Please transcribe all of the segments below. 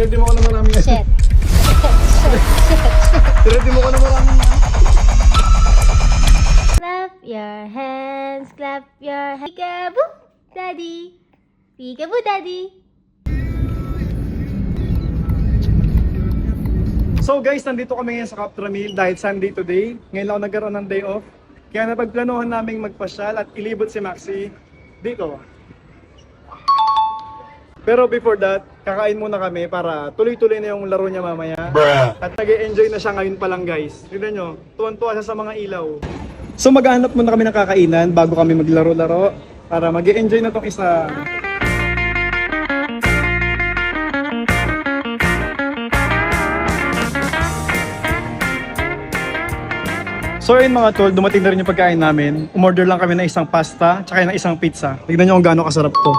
Ready mo ko na marami yan. Shit. Ready mo ko na marami yan. Clap your hands, clap your hands. Peekaboo, daddy. Peekaboo, daddy. So guys, nandito kami ngayon sa Captramil dahil Sunday today. Ngayon ako nagkaroon ng day off. Kaya napagplanuhan naming magpasyal at ilibot si Maxi dito. Pero before that, kakain muna kami para tuloy-tuloy na yung laro niya mamaya. At nag-e-enjoy na siya ngayon pa lang guys. Tignan nyo, tuwan-tuwa siya sa mga ilaw. So maghahanap muna kami ng kakainan bago kami maglaro-laro para mag-e-enjoy na tong isa. So yun mga tol, dumating na rin yung pagkain namin. Umorder lang kami ng isang pasta, tsaka ng isang pizza. Tignan nyo kung gaano kasarap to.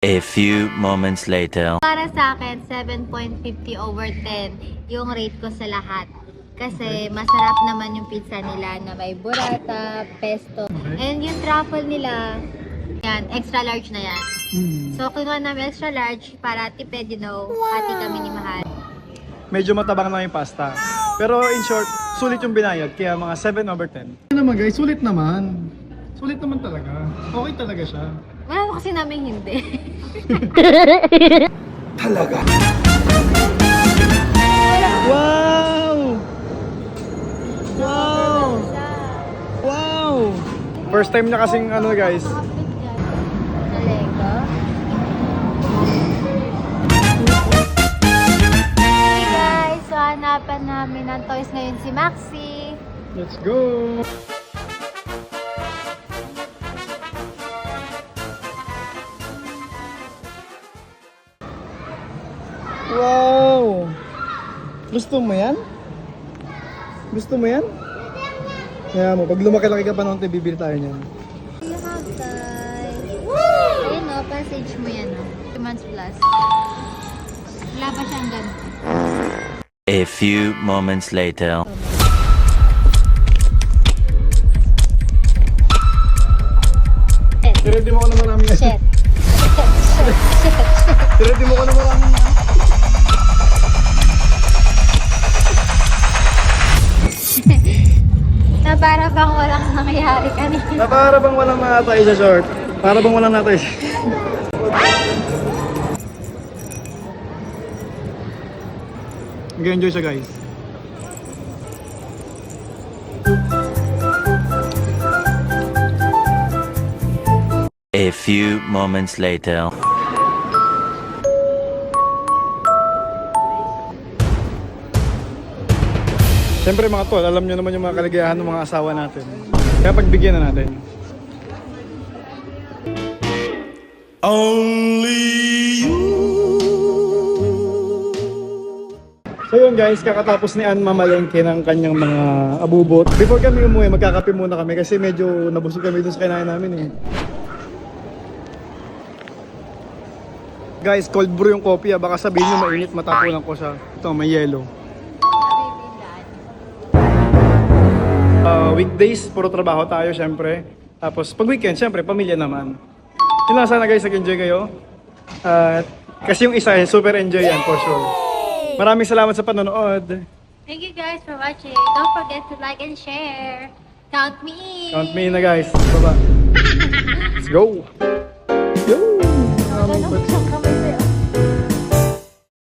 A few moments later. Para sa akin, 7.50 over 10 yung rate ko sa lahat. Kasi masarap naman yung pizza nila na may burrata, pesto. And yung truffle nila, yan, extra large na yan. So, kinuha namin extra large para tipid, you know, hati kami ni Mahal. Medyo matabang na yung pasta. Pero in short, sulit yung binayad. Kaya mga 7 over 10. Ano naman guys, sulit naman. Sulit naman talaga. Okay talaga siya. Wala mo kasi namin hindi. Talaga? Wow! Wow! Wow! First time na kasing ano guys. Sa Lego. Hey guys, so hanapan namin ng toys ngayon si Maxi. Let's go! Wow! Gusto mo yan? Gusto mo yan? Kaya mo, pag lumaki-laki ka pa noon, bibili tayo niyan. You have guys. Ayun o, passage mo yan o. 2 months plus. Wala pa siyang ganito. A few moments later. Ready mo ko na marami yan. Shit. Ready mo ko na marami yan. Na para bang walang nangyayari kanina. Na para bang walang natay sa short. Para bang walang natay sa Nag-enjoy siya guys. A few moments later. Siyempre mga tol, alam nyo naman yung mga kaligayahan ng mga asawa natin. Kaya pagbigyan na natin. Only you. So yun guys, kakatapos ni Ann mamalengke ng kanyang mga abubot. Before kami umuwi, magkakape muna kami kasi medyo nabusog kami dun sa kinain namin eh. Guys, cold brew yung coffee ah. Baka sabihin nyo mainit, matapunan ko siya. Ito, may yellow. Weekdays, puro trabaho tayo syempre. Tapos pag weekend, syempre, pamilya naman. Yun lang sana guys, nag-enjoy kayo. Kasi yung isa, super enjoy yan for sure. Maraming salamat sa panonood. Thank you guys for watching. Don't forget to like and share. Count me in. Count me in na guys. Baba. Let's go!